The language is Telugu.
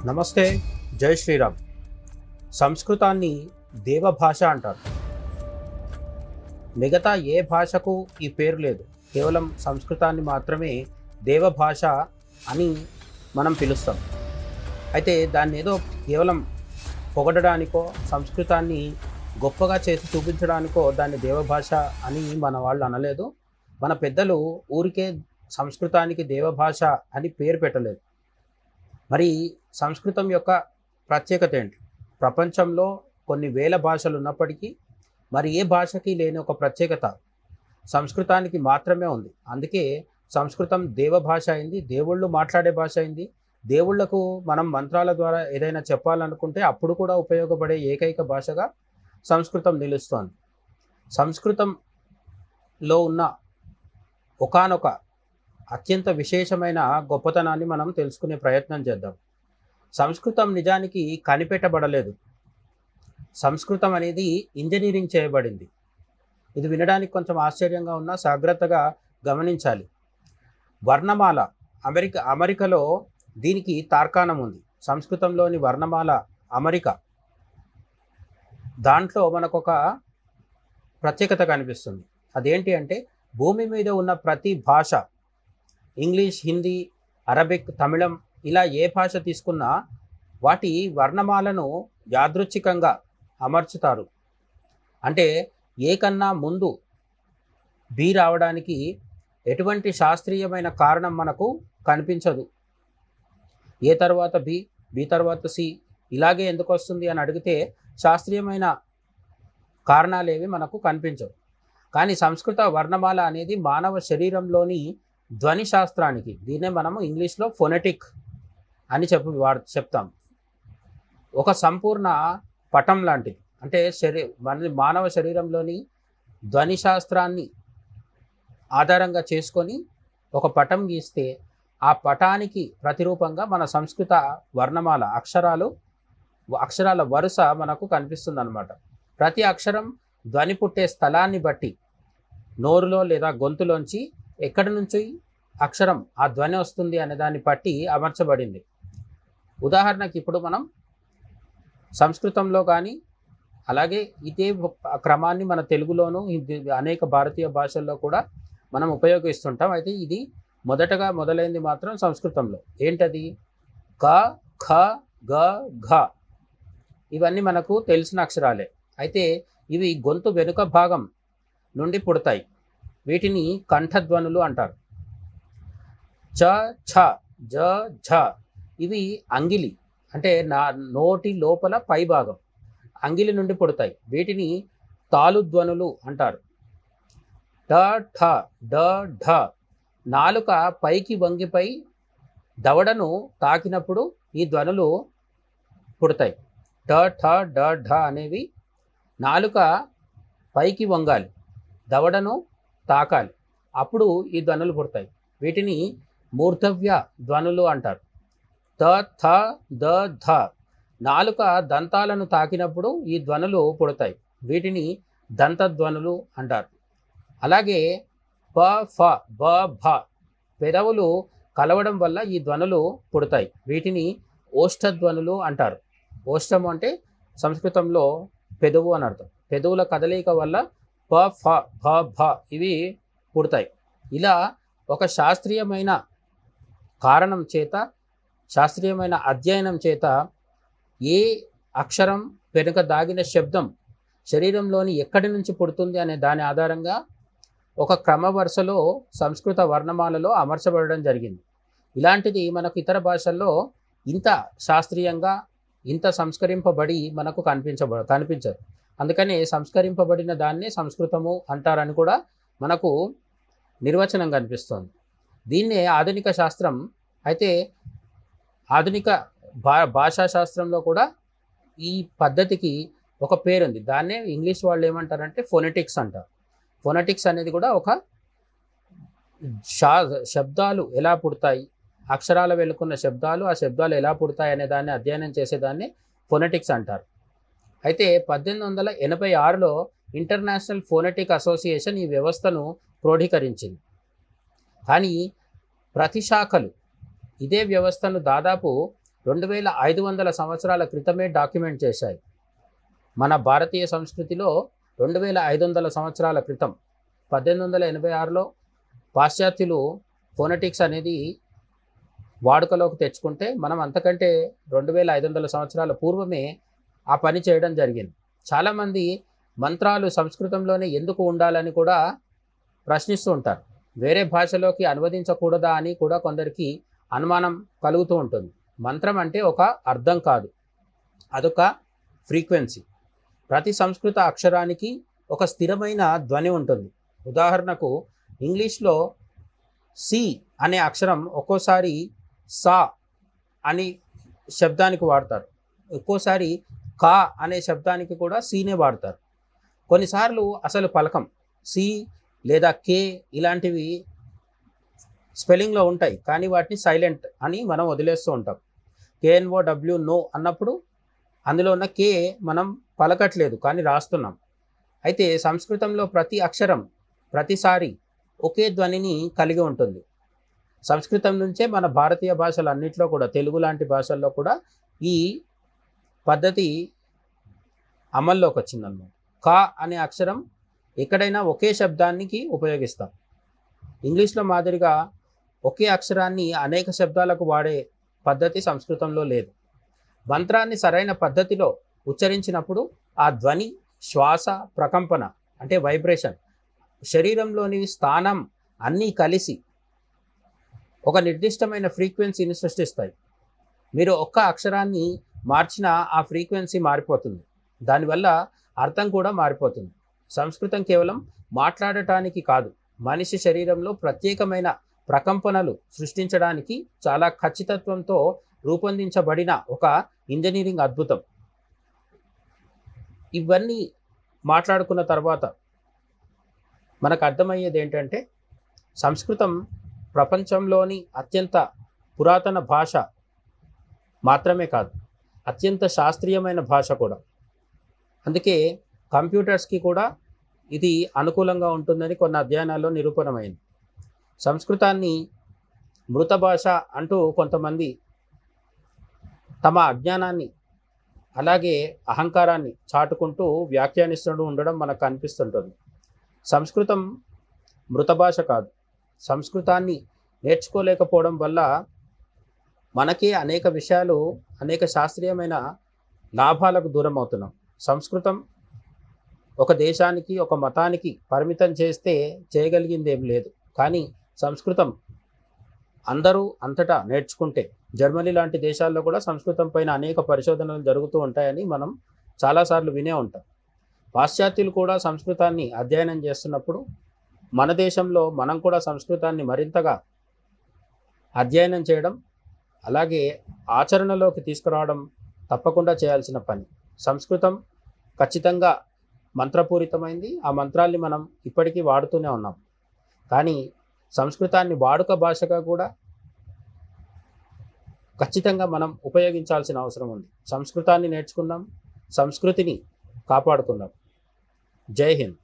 నమస్తే, జై శ్రీరామ్. సంస్కృతాన్ని దేవభాష అంటారు. మిగతా ఏ భాషకు ఈ పేరు లేదు. కేవలం సంస్కృతాన్ని మాత్రమే దేవభాష అని మనం పిలుస్తాం. అయితే దాన్ని ఏదో కేవలం పొగడడానికో, సంస్కృతాన్ని గొప్పగా చేసి చూపించడానికో దాన్ని దేవభాష అని మన వాళ్ళు అనలేదు. మన పెద్దలు ఊరికే సంస్కృతానికి దేవభాష అని పేరు పెట్టలేదు. మరి సంస్కృతం యొక్క ప్రత్యేకత ఏంటి? ప్రపంచంలో కొన్ని వేల భాషలు ఉన్నప్పటికీ మరి ఏ భాషకి లేని ఒక ప్రత్యేకత సంస్కృతానికి మాత్రమే ఉంది. అందుకే సంస్కృతం దేవభాష అయింది, దేవుళ్ళు మాట్లాడే భాష అయింది. దేవుళ్లకు మనం మంత్రాల ద్వారా ఏదైనా చెప్పాలనుకుంటే అప్పుడు కూడా ఉపయోగపడే ఏకైక భాషగా సంస్కృతం నిలుస్తోంది. సంస్కృతంలో ఉన్న ఒకానొక అత్యంత విశేషమైన గొప్పతనాన్ని మనం తెలుసుకునే ప్రయత్నం చేద్దాం. సంస్కృతం నిజానికి కనిపెట్టబడలేదు. సంస్కృతం అనేది ఇంజనీరింగ్ చేయబడింది. ఇది వినడానికి కొంచెం ఆశ్చర్యంగా ఉన్నా జాగ్రత్తగా గమనించాలి. వర్ణమాల అమెరికాలో దీనికి తార్కాణం ఉంది. సంస్కృతంలోని వర్ణమాల అమరిక, దాంట్లో మనకొక ప్రత్యేకత కనిపిస్తుంది. అదేంటి అంటే భూమి మీద ఉన్న ప్రతి భాష, ఇంగ్లీష్, హిందీ, అరబిక్, తమిళం, ఇలా ఏ భాష తీసుకున్నా వాటి వర్ణమాలను యాదృచ్ఛికంగా అమర్చుతారు. అంటే ఏ కన్నా ముందు బి రావడానికి ఎటువంటి శాస్త్రీయమైన కారణం మనకు కనిపించదు. ఏ తర్వాత బి, బి తర్వాత సి, ఇలాగే ఎందుకు వస్తుంది అని అడిగితే శాస్త్రీయమైన కారణాలేవి మనకు కనిపించవు. కానీ సంస్కృత వర్ణమాల అనేది మానవ శరీరంలోని ధ్వని శాస్త్రానికి, దీన్నే మనము ఇంగ్లీష్లో ఫొనెటిక్ అని చెప్తాం. ఒక సంపూర్ణ పటం లాంటిది. అంటే మానవ శరీరంలోని ధ్వని శాస్త్రాన్ని ఆధారంగా చేసుకొని ఒక పటం గీస్తే ఆ పటానికి ప్రతిరూపంగా మన సంస్కృత వర్ణమాల అక్షరాల వరుస మనకు కనిపిస్తుంది అన్నమాట. ప్రతి అక్షరం ధ్వని పుట్టే స్థలాన్ని బట్టి, నోరులో లేదా గొంతులోంచి ఎక్కడి నుంచి అక్షరం ఆ ధ్వని వస్తుంది అనే దాన్ని బట్టి అమర్చబడింది. ఉదాహరణకి ఇప్పుడు మనం సంస్కృతంలో కానీ అలాగే ఇదే క్రమాన్ని మన తెలుగులోను అనేక భారతీయ భాషల్లో కూడా మనం ఉపయోగిస్తుంటాం. అయితే ఇది మొదటగా మొదలైంది మాత్రం సంస్కృతంలో. ఏంటది? క, ఖ, గ, ఘ. ఇవన్నీ మనకు తెలిసిన అక్షరాలే. అయితే ఇవి గొంతు వెనుక భాగం నుండి పుడతాయి. వీటిని కంఠధ్వనులు అంటారు. చ, ఛ, జ, ఝ ఇవి అంగిలి, అంటే నోటి లోపల పై భాగం అంగిలి నుండి పుడతాయి. వీటిని తాలుధ్వనులు అంటారు. ట, ఠ, డ, ఢ నాలుక పైకి వంగిపై దవడను తాకినప్పుడు ఈ ధ్వనులు పుడతాయి. ట, ఠ, డ, ఢ అనేవి నాలుక పైకి వంగాలి, దవడను తాకాలి, అప్పుడు ఈ ధ్వనులు పుడతాయి. వీటిని మూర్ధవ్య ధ్వనులు అంటారు. త, థ, ద, ధ నాలుక దంతాలను తాకినప్పుడు ఈ ధ్వనులు పుడతాయి. వీటిని దంతధ్వనులు అంటారు. అలాగే ప, ఫ, బ, భ పెదవులు కలవడం వల్ల ఈ ధ్వనులు పుడతాయి. వీటిని ఓష్ఠధ్వనులు అంటారు. ఓష్ఠము అంటే సంస్కృతంలో పెదవు అని అర్థం. పెదవుల కదలిక వల్ల ప, ఫ, భ, భ ఇవి పుడతాయి. ఇలా ఒక శాస్త్రీయమైన కారణం చేత, శాస్త్రీయమైన అధ్యయనం చేత ఏ అక్షరం వెనుక దాగిన శబ్దం శరీరంలోని ఎక్కడి నుంచి పుడుతుంది అనే దాని ఆధారంగా ఒక క్రమ వరుసలో సంస్కృత వర్ణమాలలో అమర్చబడడం జరిగింది. ఇలాంటిది మనకు ఇతర భాషల్లో ఇంత శాస్త్రీయంగా, ఇంత సంస్కరింపబడి మనకు కనిపించదు. అందుకని సంస్కరింపబడిన దాన్నే సంస్కృతము అంటారని కూడా మనకు నిర్వచనం కనిపిస్తోంది. దీన్నే ఆధునిక శాస్త్రం. అయితే ఆధునిక భాషా శాస్త్రంలో కూడా ఈ పద్ధతికి ఒక పేరుంది. దాన్నే ఇంగ్లీష్ వాళ్ళు ఏమంటారంటే ఫొనెటిక్స్ అంటారు. ఫొనెటిక్స్ అనేది కూడా ఒక శబ్దాలు ఎలా పుడతాయి, అక్షరాల వెలుకున్న శబ్దాలు, ఆ శబ్దాలు ఎలా పుడతాయి అనే దాన్ని అధ్యయనం చేసేదాన్ని ఫొనెటిక్స్ అంటారు. అయితే 1886లో ఇంటర్నేషనల్ ఫోనెటిక్ అసోసియేషన్ ఈ వ్యవస్థను క్రోడీకరించింది. కానీ ప్రతి శాఖలు ఇదే వ్యవస్థను దాదాపు 2500 సంవత్సరాల క్రితమే డాక్యుమెంట్ చేశాయి. మన భారతీయ సంస్కృతిలో 2500 సంవత్సరాల క్రితం 1886లో పాశ్చాత్యులు ఫోనెటిక్స్ అనేది వాడుకలోకి తెచ్చుకుంటే మనం అంతకంటే 2500 సంవత్సరాల పూర్వమే ఆ పని చేయడం జరిగింది. చాలామంది మంత్రాలు సంస్కృతంలోనే ఎందుకు ఉండాలని కూడా ప్రశ్నిస్తూ ఉంటారు. వేరే భాషలోకి అనువదించకూడదా అని కూడా కొందరికి అనుమానం కలుగుతూ ఉంటుంది. మంత్రం అంటే ఒక అర్థం కాదు, అదొక ఫ్రీక్వెన్సీ. ప్రతి సంస్కృత అక్షరానికి ఒక స్థిరమైన ధ్వని ఉంటుంది. ఉదాహరణకు ఇంగ్లీష్లో సి అనే అక్షరం ఒక్కోసారి సా అని శబ్దానికి వాడతారు, ఒక్కోసారి కా అనే శబ్దానికి కూడా సీనే వాడతారు. కొన్నిసార్లు అసలు పలకం సి లేదా కే ఇలాంటివి స్పెల్లింగ్లో ఉంటాయి, కానీ వాటిని సైలెంట్ అని మనం వదిలేస్తూ ఉంటాం. KNOW నో అన్నప్పుడు అందులో ఉన్న కే మనం పలకట్లేదు కానీ రాస్తున్నాం. అయితే సంస్కృతంలో ప్రతి అక్షరం ప్రతిసారి ఒకే ధ్వనిని కలిగి ఉంటుంది. సంస్కృతం నుంచే మన భారతీయ భాషలు అన్నింటిలో కూడా, తెలుగు లాంటి భాషల్లో కూడా ఈ పద్ధతి అమల్లోకి వచ్చిందన్నమాట. కా అనే అక్షరం ఎక్కడైనా ఒకే శబ్దానికి ఉపయోగిస్తాం. ఇంగ్లీష్లో మాదిరిగా ఒకే అక్షరాన్ని అనేక శబ్దాలకు వాడే పద్ధతి సంస్కృతంలో లేదు. మంత్రాన్ని సరైన పద్ధతిలో ఉచ్చరించినప్పుడు ఆ ధ్వని, శ్వాస, ప్రకంపన అంటే వైబ్రేషన్, శరీరంలోని స్థానం అన్నీ కలిసి ఒక నిర్దిష్టమైన ఫ్రీక్వెన్సీని సృష్టిస్తాయి. మీరు ఒక్క అక్షరాన్ని మార్చినా ఆ ఫ్రీక్వెన్సీ మారిపోతుంది, దానివల్ల అర్థం కూడా మారిపోతుంది. సంస్కృతం కేవలం మాట్లాడటానికి కాదు, మనిషి శరీరంలో ప్రత్యేకమైన ప్రకంపనలు సృష్టించడానికి చాలా ఖచ్చితత్వంతో రూపొందించబడిన ఒక ఇంజనీరింగ్ అద్భుతం. ఇవన్నీ మాట్లాడుకున్న తర్వాత మనకు అర్థమయ్యేది ఏంటంటే, సంస్కృతం ప్రపంచంలోని అత్యంత పురాతన భాష మాత్రమే కాదు, అత్యంత శాస్త్రీయమైన భాష కూడా. అందుకే కంప్యూటర్స్కి కూడా ఇది అనుకూలంగా ఉంటుందని కొన్ని అధ్యయనాల్లో నిరూపణమైంది. సంస్కృతాన్ని మృత భాష అంటూ కొంతమంది తమ అజ్ఞానాన్ని అలాగే అహంకారాన్ని చాటుకుంటూ వ్యాఖ్యానిస్తూ ఉండడం మనకు కనిపిస్తుంటుంది. సంస్కృతం మృత భాష కాదు. సంస్కృతాన్ని నేర్చుకోలేకపోవడం వల్ల మనకే అనేక విషయాలు, అనేక శాస్త్రీయమైన లాభాలకు దూరం అవుతున్నాం. సంస్కృతం ఒక దేశానికి, ఒక మతానికి పరిమితం చేస్తే చేయగలిగింది ఏం లేదు. కానీ సంస్కృతం అందరూ అంతటా నేర్చుకుంటే, జర్మనీ లాంటి దేశాల్లో కూడా సంస్కృతం పైన అనేక పరిశోధనలు జరుగుతూ ఉంటాయని మనం చాలాసార్లు వినే ఉంటాం. పాశ్చాత్యులు కూడా సంస్కృతాన్ని అధ్యయనం చేస్తున్నప్పుడు మన దేశంలో మనం కూడా సంస్కృతాన్ని మరింతగా అధ్యయనం చేయడం, అలాగే ఆచరణలోకి తీసుకురావడం తప్పకుండా చేయాల్సిన పని. సంస్కృతం ఖచ్చితంగా మంత్రపూరితమైంది. ఆ మంత్రాల్ని మనం ఇప్పటికీ వాడుతూనే ఉన్నాం. కానీ సంస్కృతాన్ని వాడుక భాషగా కూడా ఖచ్చితంగా మనం ఉపయోగించాల్సిన అవసరం ఉంది. సంస్కృతాన్ని నేర్చుకుందాం, సంస్కృతిని కాపాడుకుందాం. జై హింద్.